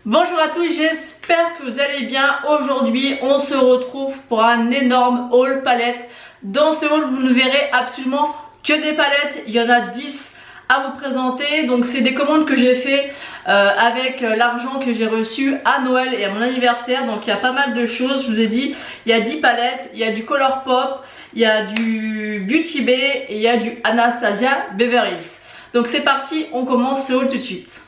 Bonjour à tous, j'espère que vous allez bien. Aujourd'hui, on se retrouve pour un énorme haul palette. Dans ce haul, vous ne verrez absolument que des palettes. Il y en a 10 à vous présenter. Donc, c'est des commandes que j'ai fait avec l'argent que j'ai reçu à Noël et à mon anniversaire. Donc, il y a pas mal de choses. Je vous ai dit, il y a 10 palettes, il y a du Colourpop, il y a du Beauty Bay et il y a du Anastasia Beverly Hills. Donc, c'est parti, on commence ce haul tout de suite.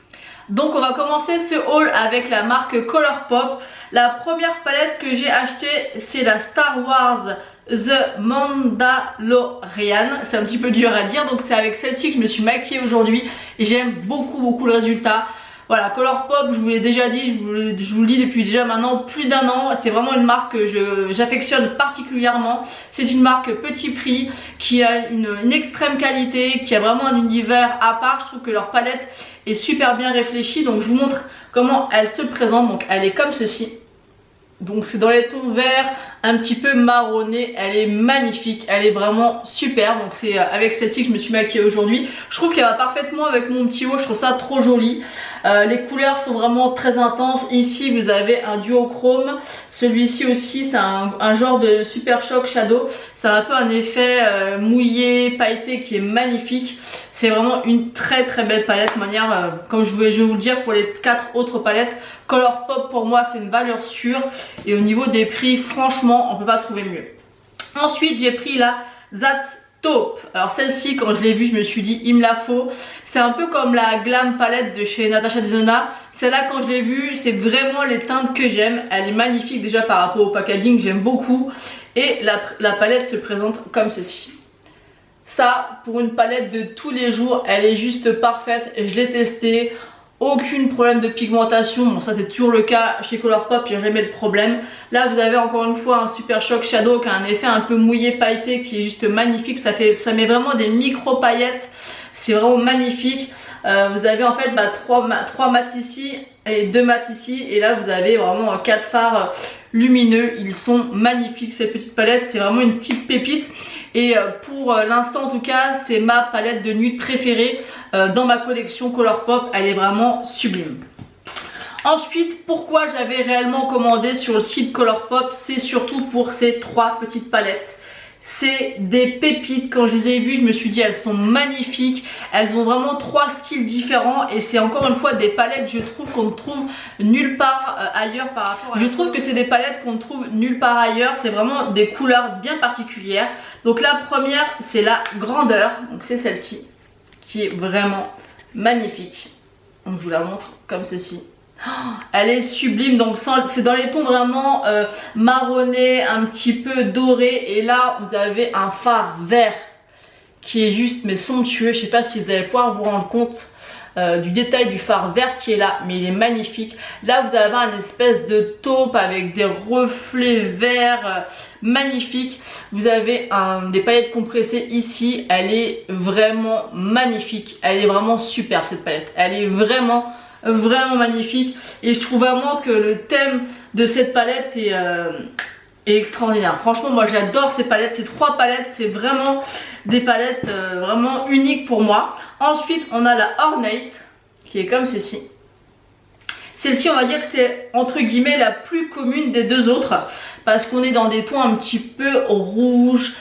Donc on va commencer ce haul avec la marque Colourpop. La première palette que j'ai achetée, c'est la Star Wars The Mandalorian. C'est un petit peu dur à dire, donc c'est avec celle-ci que je me suis maquillée aujourd'hui et j'aime beaucoup le résultat. Voilà, Colourpop, je vous l'ai déjà dit, je vous le dis depuis déjà maintenant plus d'un an. C'est vraiment une marque que j'affectionne particulièrement. C'est une marque petit prix qui a une extrême qualité, qui a vraiment un univers à part. Je trouve que leur palette est super bien réfléchie. Donc je vous montre comment elle se présente. Donc elle est comme ceci. Donc c'est dans les tons verts, un petit peu marronné, elle est magnifique, elle est vraiment super. Donc c'est avec celle-ci que je me suis maquillée aujourd'hui. Je trouve qu'elle va parfaitement avec mon petit haut, je trouve ça trop joli. Les couleurs sont vraiment très intenses. Ici vous avez un duochrome, celui-ci aussi c'est un genre de Super Shock Shadow. C'est un peu un effet mouillé, pailleté qui est magnifique. C'est vraiment une très belle palette. De manière, comme je vais vous le dire pour les 4 autres palettes, Colourpop pour moi c'est une valeur sûre. Et au niveau des prix, franchement, on peut pas trouver mieux. Ensuite, j'ai pris la That's Taupe. Alors celle-ci, quand je l'ai vue, je me suis dit, il me la faut. C'est un peu comme la Glam palette de chez Natasha Denona. Celle-là, quand je l'ai vue, c'est vraiment les teintes que j'aime. Elle est magnifique déjà par rapport au packaging, j'aime beaucoup. Et la palette se présente comme ceci. Ça, pour une palette de tous les jours, elle est juste parfaite. Je l'ai testée. Aucun problème de pigmentation, bon ça c'est toujours le cas chez Colourpop, il n'y a jamais de problème. Là vous avez encore une fois un Super Shock Shadow qui a un effet un peu mouillé pailleté qui est juste magnifique, ça met vraiment des micro paillettes, c'est vraiment magnifique. Vous avez en fait 3 mat ici et 2 mat ici et là vous avez vraiment 4 fards lumineux, ils sont magnifiques ces petites palettes, c'est vraiment une petite pépite. Et pour l'instant en tout cas c'est ma palette de nude préférée dans ma collection Colourpop, elle est vraiment sublime. Ensuite, pourquoi j'avais réellement commandé sur le site Colourpop, c'est surtout pour ces 3 petites palettes. C'est des pépites, quand je les ai vues je me suis dit elles sont magnifiques, elles ont vraiment 3 styles différents et c'est encore une fois des palettes je trouve qu'on ne trouve nulle part ailleurs par rapport à... Je trouve que c'est des palettes qu'on ne trouve nulle part ailleurs, c'est vraiment des couleurs bien particulières. Donc la première c'est la grandeur, donc c'est celle-ci qui est vraiment magnifique. Donc je vous la montre comme ceci. Elle est sublime, donc c'est dans les tons vraiment marronné, un petit peu doré et là vous avez un fard vert qui est juste mais somptueux. Je sais pas si vous allez pouvoir vous rendre compte du détail du fard vert qui est là, mais il est magnifique. Là vous avez un espèce de taupe avec des reflets verts magnifiques. Vous avez des paillettes compressées ici, elle est vraiment magnifique, elle est vraiment superbe cette palette, elle est vraiment magnifique et je trouve vraiment que le thème de cette palette est extraordinaire. Franchement moi j'adore ces palettes, ces 3 palettes c'est vraiment des palettes vraiment uniques pour moi. Ensuite on a la Ornate qui est comme ceci. Celle-ci on va dire que c'est entre guillemets la plus commune des 2 autres parce qu'on est dans des tons un petit peu rouge,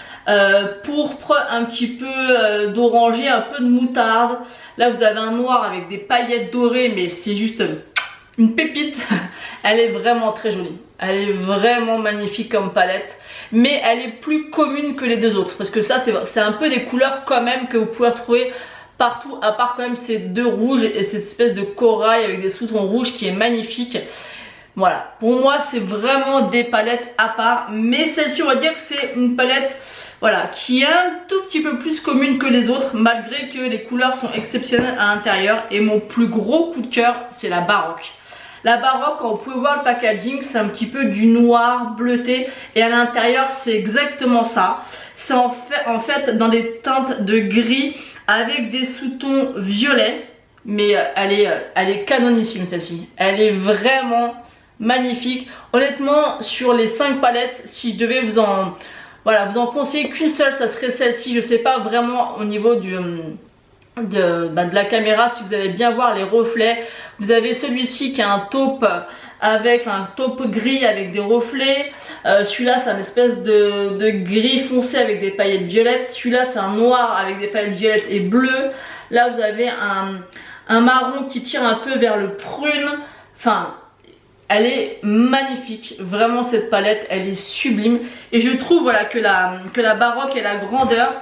pourpre, un petit peu d'orangé, un peu de moutarde. Là vous avez un noir avec des paillettes dorées mais c'est juste une pépite. Elle est vraiment très jolie, elle est vraiment magnifique comme palette, mais elle est plus commune que les 2 autres parce que ça c'est un peu des couleurs quand même que vous pouvez retrouver partout à part quand même ces 2 rouges et cette espèce de corail avec des sous-tons rouges qui est magnifique. Voilà, pour moi c'est vraiment des palettes à part, mais celle-ci on va dire que c'est une palette voilà, qui est un tout petit peu plus commune que les autres malgré que les couleurs sont exceptionnelles à l'intérieur. Et mon plus gros coup de cœur c'est la Baroque. La Baroque, quand vous pouvez voir le packaging, c'est un petit peu du noir bleuté et à l'intérieur c'est exactement ça. C'est en fait dans des teintes de gris avec des sous-tons violets, mais elle est canonissime celle-ci, elle est vraiment magnifique. Honnêtement sur les 5 palettes, si je devais vous en conseiller qu'une seule, ça serait celle-ci. Je sais pas vraiment au niveau de la caméra si vous allez bien voir les reflets. Vous avez celui-ci qui a un taupe avec un taupe gris avec des reflets. Celui-là c'est un espèce de gris foncé avec des paillettes violettes. Celui-là c'est un noir avec des paillettes violettes et bleues. Là vous avez un marron qui tire un peu vers le prune. Enfin, elle est magnifique, vraiment cette palette, elle est sublime. Et je trouve voilà, que la baroque et la grandeur,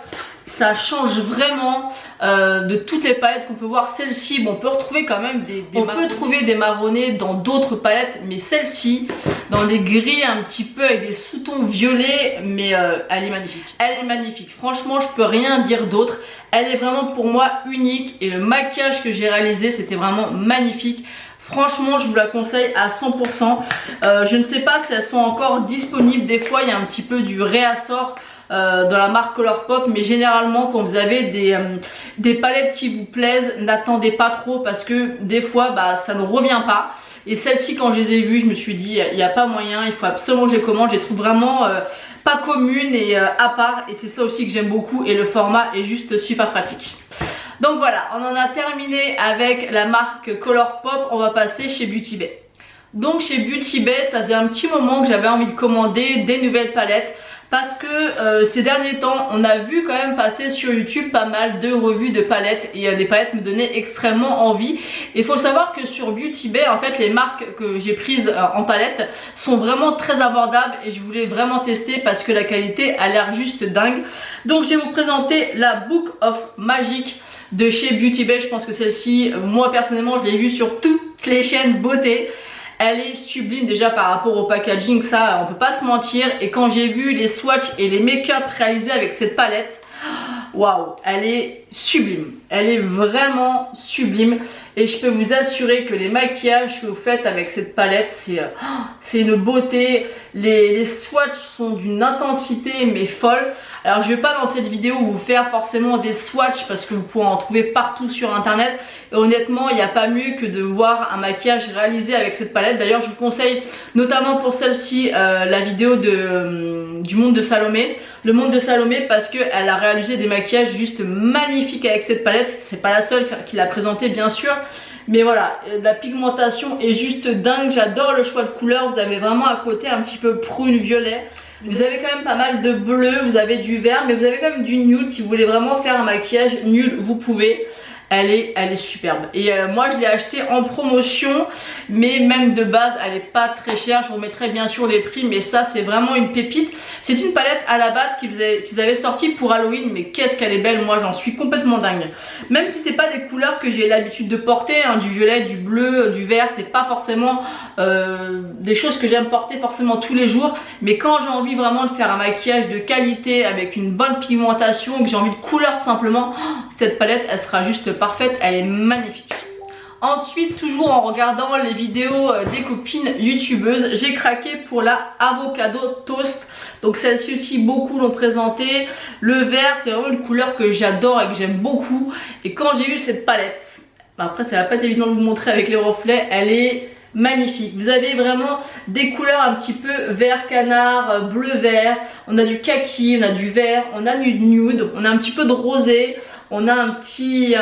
ça change vraiment de toutes les palettes qu'on peut voir. Celle-ci, bon, on peut retrouver quand même des marronnés dans d'autres palettes, mais celle-ci, dans des gris un petit peu avec des sous-tons violets, mais elle est magnifique. Elle est magnifique, franchement, je peux rien dire d'autre. Elle est vraiment pour moi unique et le maquillage que j'ai réalisé, c'était vraiment magnifique. Franchement, je vous la conseille à 100%. Je ne sais pas si elles sont encore disponibles. Des fois, il y a un petit peu du réassort dans la marque Colourpop. Mais généralement, quand vous avez des palettes qui vous plaisent, n'attendez pas trop parce que des fois, bah, ça ne revient pas. Et celle-ci, quand je les ai vues, je me suis dit, il n'y a pas moyen. Il faut absolument que je les commande. Je les trouve vraiment pas communes et à part. Et c'est ça aussi que j'aime beaucoup. Et le format est juste super pratique. Donc voilà, on en a terminé avec la marque Colourpop, on va passer chez Beauty Bay. Donc chez Beauty Bay, ça faisait un petit moment que j'avais envie de commander des nouvelles palettes parce que ces derniers temps, on a vu quand même passer sur YouTube pas mal de revues de palettes et les palettes me donnaient extrêmement envie. Il faut savoir que sur Beauty Bay, en fait, les marques que j'ai prises en palette sont vraiment très abordables et je voulais vraiment tester parce que la qualité a l'air juste dingue. Donc je vais vous présenter la Book of Magic de chez Beauty Bay. Je pense que celle-ci, moi personnellement, je l'ai vue sur toutes les chaînes beauté. Elle est sublime déjà par rapport au packaging, ça on peut pas se mentir. Et quand j'ai vu les swatchs et les make-up réalisés avec cette palette, waouh, elle est sublime. Elle est vraiment sublime. Et je peux vous assurer que les maquillages que vous faites avec cette palette, c'est une beauté. Les swatchs sont d'une intensité mais folle. Alors je vais pas dans cette vidéo vous faire forcément des swatchs parce que vous pourrez en trouver partout sur internet. Et honnêtement, il n'y a pas mieux que de voir un maquillage réalisé avec cette palette. D'ailleurs je vous conseille notamment pour celle-ci la vidéo du monde de Salomé. Le monde de Salomé parce qu'elle a réalisé des maquillages juste magnifiques avec cette palette. C'est pas la seule qui l'a présentée bien sûr. Mais voilà, la pigmentation est juste dingue. J'adore le choix de couleurs. Vous avez vraiment à côté un petit peu prune violet. Vous avez quand même pas mal de bleu, vous avez du vert, mais vous avez quand même du nude. Si vous voulez vraiment faire un maquillage nude, vous pouvez. Elle est superbe. Et moi je l'ai acheté en promotion, mais même de base elle est pas très chère. Je vous remettrai bien sûr les prix, mais ça c'est vraiment une pépite. C'est une palette à la base qu'ils avaient sorti pour Halloween, mais qu'est-ce qu'elle est belle. Moi j'en suis complètement dingue. Même si c'est pas des couleurs que j'ai l'habitude de porter, hein, du violet, du bleu, du vert, c'est pas forcément des choses que j'aime porter forcément tous les jours. Mais quand j'ai envie vraiment de faire un maquillage de qualité avec une bonne pigmentation, que j'ai envie de couleur tout simplement, cette palette elle sera juste parfaite, elle est magnifique. Ensuite, toujours en regardant les vidéos des copines youtubeuses, j'ai craqué pour la Avocado Toast. Donc celle-ci aussi beaucoup l'ont présenté. Le vert c'est vraiment une couleur que j'adore et que j'aime beaucoup. Et quand j'ai eu cette palette, après ça va pas être évident de vous montrer avec les reflets, elle est magnifique. Vous avez vraiment des couleurs un petit peu vert canard, bleu vert, on a du kaki, on a du vert, on a du nude, on a un petit peu de rosé, on a un petit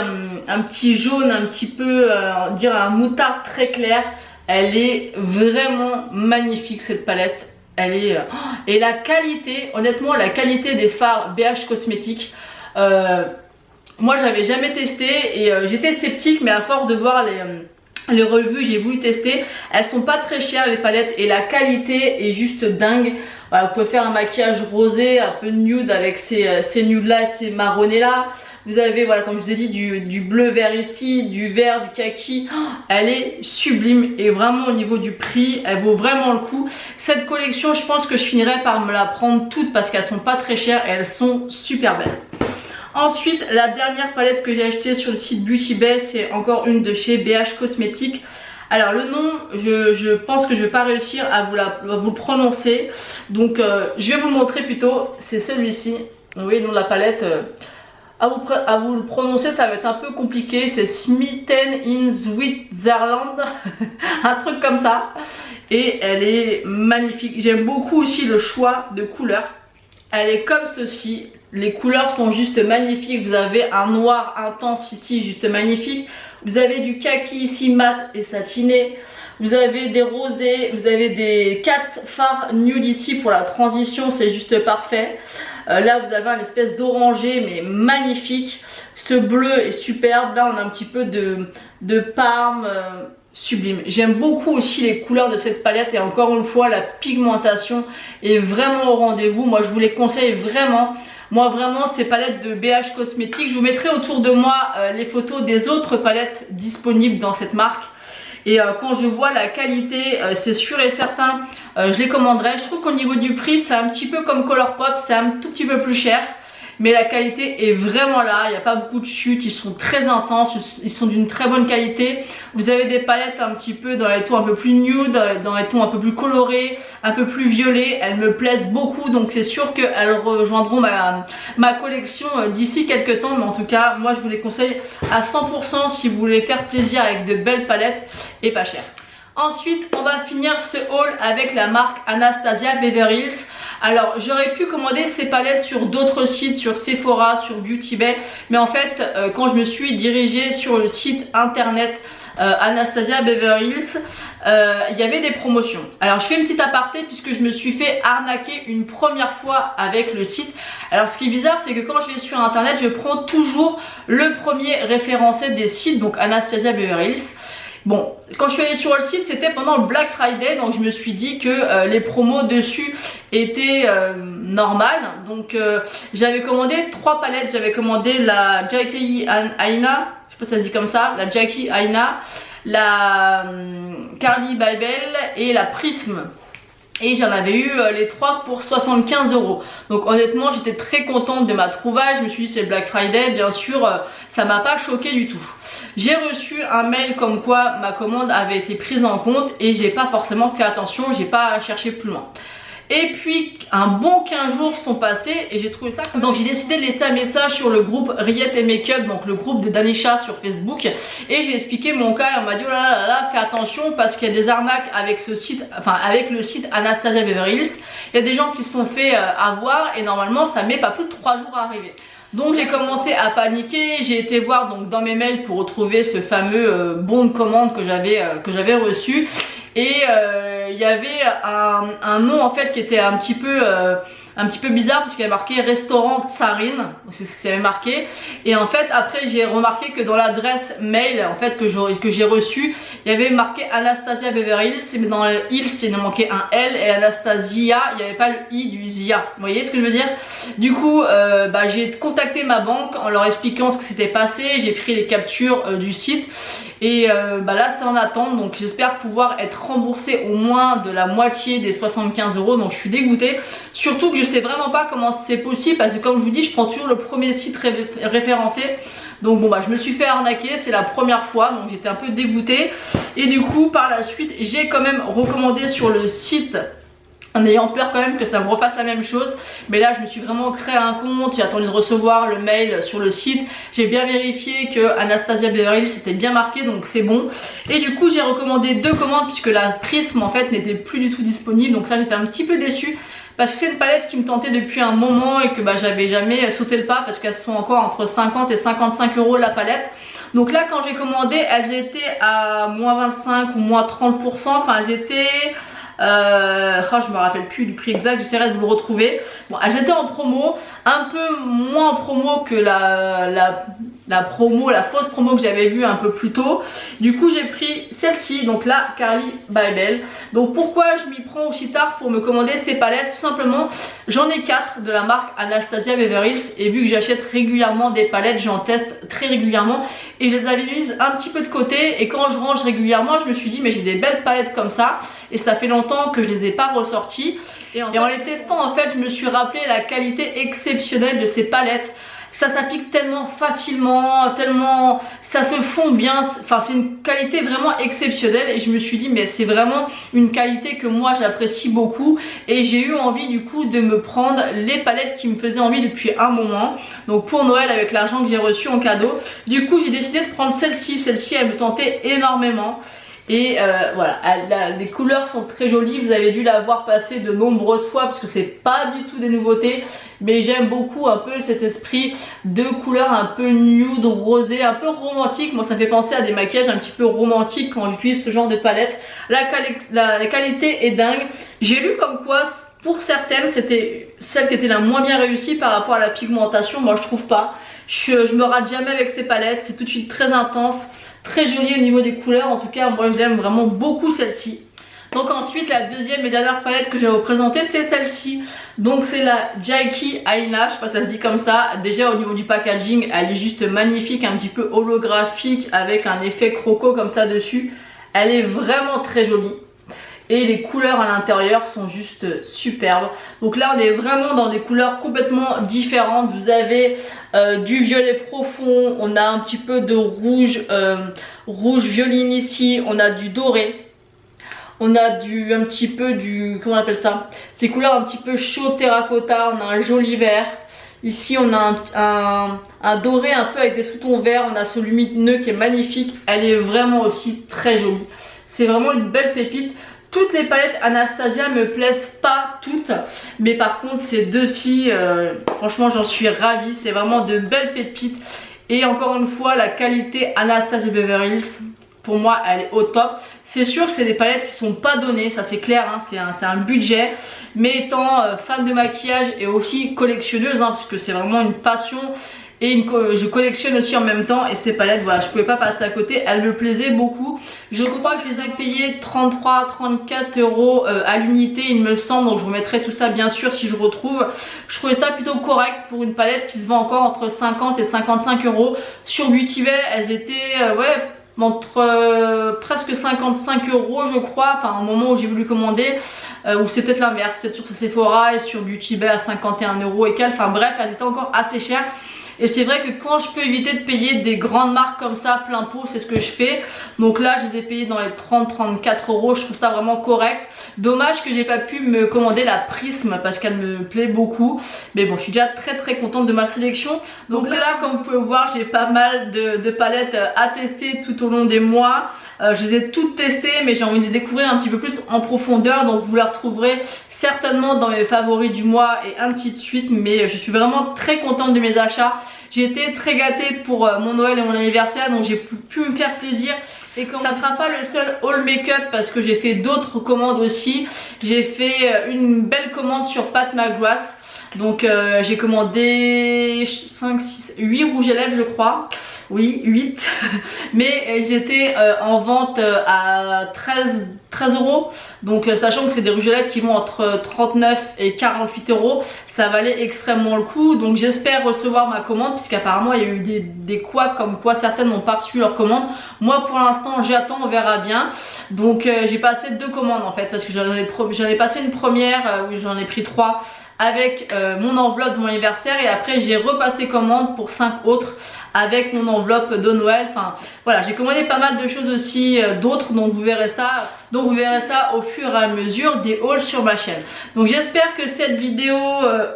jaune, un petit peu on dirait un moutarde très clair. Elle est vraiment magnifique cette palette. Elle est et la qualité, honnêtement la qualité des fards BH Cosmétiques, moi je l'avais jamais testé et j'étais sceptique, mais à force de voir les revues, j'ai voulu tester. Elles sont pas très chères les palettes et la qualité est juste dingue. Voilà, vous pouvez faire un maquillage rosé, un peu nude avec ces nudes là, ces marronnés là. Vous avez, voilà, comme je vous ai dit, du bleu vert ici, du vert, du kaki. Elle est sublime et vraiment au niveau du prix, elle vaut vraiment le coup. Cette collection, je pense que je finirai par me la prendre toute parce qu'elles sont pas très chères et elles sont super belles. Ensuite, la dernière palette que j'ai achetée sur le site Beauty Bay, c'est encore une de chez BH Cosmétiques. Alors le nom, je pense que je vais pas réussir à vous le prononcer. Donc je vais vous le montrer plutôt. C'est celui-ci. Vous voyez le nom de la palette. À vous le prononcer, ça va être un peu compliqué. C'est Smitten in Switzerland. Un truc comme ça. Et elle est magnifique. J'aime beaucoup aussi le choix de couleurs. Elle est comme ceci. Les couleurs sont juste magnifiques. Vous avez un noir intense ici, juste magnifique. Vous avez du kaki ici, mat et satiné. Vous avez des rosés, vous avez des 4 fards nude ici pour la transition, c'est juste parfait. Là vous avez un espèce d'orangé mais magnifique. Ce bleu est superbe. Là on a un petit peu de parme, sublime. J'aime beaucoup aussi les couleurs de cette palette et encore une fois la pigmentation est vraiment au rendez-vous. Moi je vous les conseille vraiment. Moi vraiment ces palettes de BH Cosmetics, je vous mettrai autour de moi les photos des autres palettes disponibles dans cette marque. Et quand je vois la qualité, c'est sûr et certain, je les commanderai. Je trouve qu'au niveau du prix, c'est un petit peu comme Colourpop, c'est un tout petit peu plus cher. Mais la qualité est vraiment là, il n'y a pas beaucoup de chutes, ils sont très intenses, ils sont d'une très bonne qualité. Vous avez des palettes un petit peu dans les tons un peu plus nude, dans les tons un peu plus colorés, un peu plus violets. Elles me plaisent beaucoup, donc c'est sûr qu'elles rejoindront ma collection d'ici quelques temps. Mais en tout cas, moi je vous les conseille à 100% si vous voulez faire plaisir avec de belles palettes et pas chères. Ensuite, on va finir ce haul avec la marque Anastasia Beverly Hills. Alors j'aurais pu commander ces palettes sur d'autres sites, sur Sephora, sur Beauty Bay, mais en fait quand je me suis dirigée sur le site internet Anastasia Beverly Hills, il y avait des promotions. Alors je fais une petite aparté puisque je me suis fait arnaquer une première fois avec le site. Alors ce qui est bizarre, c'est que quand je vais sur internet, je prends toujours le premier référencé des sites, donc Anastasia Beverly Hills. Bon, quand je suis allée sur le site, c'était pendant le Black Friday, donc je me suis dit que les promos dessus étaient normales. Donc j'avais commandé 3 palettes, j'avais commandé la Jackie Aina, je sais pas si ça se dit comme ça, la Jackie Aina, la Carly Babel et la Prism. Et j'en avais eu les 3 pour 75 €. Donc honnêtement j'étais très contente de ma trouvaille. Je me suis dit c'est le Black Friday, bien sûr ça m'a pas choqué du tout. J'ai reçu un mail comme quoi ma commande avait été prise en compte et j'ai pas forcément fait attention, j'ai pas cherché plus loin. Et puis un bon 15 jours sont passés et j'ai trouvé ça. Donc j'ai décidé de laisser un message sur le groupe Riette et Makeup, donc le groupe de Danisha sur Facebook. Et j'ai expliqué mon cas et on m'a dit oh là là, fais attention parce qu'il y a des arnaques avec ce site, enfin avec le site Anastasia Beverly Hills. Il y a des gens qui se sont fait avoir et normalement ça met pas plus de 3 jours à arriver. Donc j'ai commencé à paniquer, j'ai été voir donc dans mes mails pour retrouver ce fameux bon de commande que j'avais reçu. Et il y avait un nom en fait qui était un petit peu bizarre parce qu'il y avait marqué restaurant Tsarine, c'est ce qu'il y avait marqué. Et en fait après j'ai remarqué que dans l'adresse mail en fait que j'ai reçu, il y avait marqué Anastasia Beverly Hills, mais dans le Hills il manquait un L et Anastasia il n'y avait pas le I du Zia. Vous voyez ce que je veux dire? Du coup j'ai contacté ma banque en leur expliquant ce qui s'était passé, j'ai pris les captures du site. Et là c'est en attente, donc j'espère pouvoir être remboursée au moins de la moitié des 75 €. Donc je suis dégoûtée, surtout que je sais vraiment pas comment c'est possible parce que comme je vous dis je prends toujours le premier site référencé. Donc bon je me suis fait arnaquer, c'est la première fois, donc j'étais un peu dégoûtée. Et du coup par la suite j'ai quand même recommandé sur le site en ayant peur quand même que ça me refasse la même chose. Mais là je me suis vraiment créé un compte, j'ai attendu de recevoir le mail sur le site. J'ai bien vérifié que Anastasia Beverly Hills c'était bien marqué, donc c'est bon. Et du coup j'ai recommandé 2 commandes puisque la Prism en fait n'était plus du tout disponible. Donc ça j'étais un petit peu déçue parce que c'est une palette qui me tentait depuis un moment et que j'avais jamais sauté le pas parce qu'elles sont encore entre 50 et 55 € la palette. Donc là quand j'ai commandé elles étaient à moins 25 ou moins 30%, enfin elles étaient... je me rappelle plus du prix exact, j'essaierai de vous le retrouver. Bon, elles étaient en promo, un peu moins en promo que la fausse promo que j'avais vue un peu plus tôt. Du coup j'ai pris celle-ci, donc la Carly Babel. Donc pourquoi je m'y prends aussi tard pour me commander ces palettes? Tout simplement j'en ai 4 de la marque Anastasia Beverly Hills et vu que j'achète régulièrement des palettes, j'en teste très régulièrement et je les avais mises un petit peu de côté. Et quand je range régulièrement je me suis dit mais j'ai des belles palettes comme ça et ça fait longtemps que je les ai pas ressorties. Et en les testant en fait je me suis rappelé la qualité exceptionnelle de ces palettes. Ça s'applique tellement facilement, tellement ça se fond bien, enfin c'est une qualité vraiment exceptionnelle et je me suis dit mais c'est vraiment une qualité que moi j'apprécie beaucoup et j'ai eu envie du coup de me prendre les palettes qui me faisaient envie depuis un moment. Donc pour Noël avec l'argent que j'ai reçu en cadeau, du coup j'ai décidé de prendre celle-ci elle me tentait énormément. Et voilà, les couleurs sont très jolies. Vous avez dû la voir passer de nombreuses fois parce que c'est pas du tout des nouveautés, mais j'aime beaucoup un peu cet esprit de couleurs un peu nude, rosé, un peu romantique. Moi ça me fait penser à des maquillages un petit peu romantiques quand j'utilise ce genre de palette. La qualité est dingue. J'ai lu comme quoi pour certaines c'était celle qui était la moins bien réussie par rapport à la pigmentation. Moi je trouve pas. Je me rate jamais avec ces palettes, c'est tout de suite très intense, très joli au niveau des couleurs. En tout cas moi je l'aime vraiment beaucoup celle-ci. Donc ensuite la deuxième et dernière palette que je vais vous présenter c'est celle-ci. Donc c'est la Jaiki Aina, je sais pas si ça se dit comme ça. Déjà au niveau du packaging elle est juste magnifique, un petit peu holographique avec un effet croco comme ça dessus. Elle est vraiment très jolie. Et les couleurs à l'intérieur sont juste superbes. Donc là on est vraiment dans des couleurs complètement différentes. Vous avez du violet profond, on a un petit peu de rouge, rouge violine ici, on a du doré. On a un petit peu du, comment on appelle ça, ces couleurs un petit peu chaud terracotta, on a un joli vert. Ici on a un doré un peu avec des sous-tons verts, on a ce lumineux qui est magnifique. Elle est vraiment aussi très jolie. C'est vraiment une belle pépite. Toutes les palettes Anastasia me plaisent pas toutes, mais par contre ces deux-ci, franchement j'en suis ravie. C'est vraiment de belles pépites. Et encore une fois la qualité Anastasia Beverly Hills, pour moi elle est au top. C'est sûr que c'est des palettes qui sont pas données, ça c'est clair, hein, c'est un budget. Mais étant fan de maquillage et aussi collectionneuse, hein, puisque c'est vraiment une passion. Et je collectionne aussi en même temps, et ces palettes, voilà, je pouvais pas passer à côté, elles me plaisaient beaucoup. Je crois que je les ai payées 33-34 euros à l'unité il me semble, donc je vous mettrai tout ça bien sûr si je retrouve. Je trouvais ça plutôt correct pour une palette qui se vend encore entre 50 et 55 euros. Sur Beauty Bay elles étaient ouais, entre presque 55 euros je crois, enfin au moment où j'ai voulu commander. Ou c'est peut-être l'inverse, peut-être sur Sephora et sur Beauty Bay à 51 euros et quelques, enfin bref elles étaient encore assez chères. Et c'est vrai que quand je peux éviter de payer des grandes marques comme ça plein pot, c'est ce que je fais. Donc là je les ai payées dans les 30-34 euros, je trouve ça vraiment correct. Dommage que j'ai pas pu me commander la Prisme parce qu'elle me plaît beaucoup. Mais bon, je suis déjà très contente de ma sélection. Donc là comme vous pouvez voir, j'ai pas mal de palettes à tester tout au long des mois. Je les ai toutes testées, mais j'ai envie de les découvrir un petit peu plus en profondeur. Donc vous la retrouverez certainement dans mes favoris du mois et ainsi de suite. Mais je suis vraiment très contente de mes achats. J'ai été très gâtée pour mon Noël et mon anniversaire, donc j'ai pu me faire plaisir. Et comme ça ne sera pas le seul haul make-up parce que j'ai fait d'autres commandes aussi. J'ai fait une belle commande sur Pat McGrath. Donc j'ai commandé 5, 6, 8 rouges à lèvres je crois. Oui, 8. Mais j'étais en vente à 13 euros. Donc sachant que c'est des rouges à lèvres qui vont entre 39 et 48 euros, ça valait extrêmement le coup. Donc j'espère recevoir ma commande, puisqu'apparemment il y a eu des couacs comme quoi certaines n'ont pas reçu leur commande. Moi pour l'instant j'attends, on verra bien. Donc j'ai passé 2 commandes en fait, parce que j'en ai passé une première où j'en ai pris 3 avec mon enveloppe de mon anniversaire, et après j'ai repassé commande pour 5 autres avec mon enveloppe de Noël. Enfin voilà, j'ai commandé pas mal de choses aussi d'autres, donc vous verrez ça. Donc vous verrez ça au fur et à mesure des hauls sur ma chaîne. Donc j'espère que cette vidéo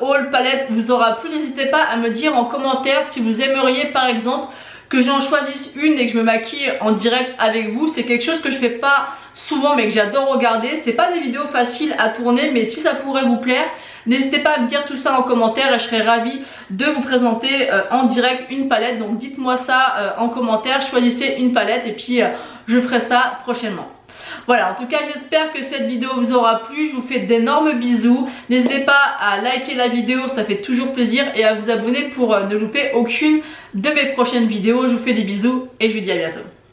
haul palette vous aura plu. N'hésitez pas à me dire en commentaire si vous aimeriez par exemple que j'en choisisse une et que je me maquille en direct avec vous. C'est quelque chose que je fais pas souvent mais que j'adore regarder. C'est pas des vidéos faciles à tourner, mais si ça pourrait vous plaire, n'hésitez pas à me dire tout ça en commentaire et je serai ravie de vous présenter en direct une palette. Donc dites-moi ça en commentaire, choisissez une palette et puis je ferai ça prochainement. Voilà, en tout cas j'espère que cette vidéo vous aura plu. Je vous fais d'énormes bisous. N'hésitez pas à liker la vidéo, ça fait toujours plaisir, et à vous abonner pour ne louper aucune de mes prochaines vidéos. Je vous fais des bisous et je vous dis à bientôt.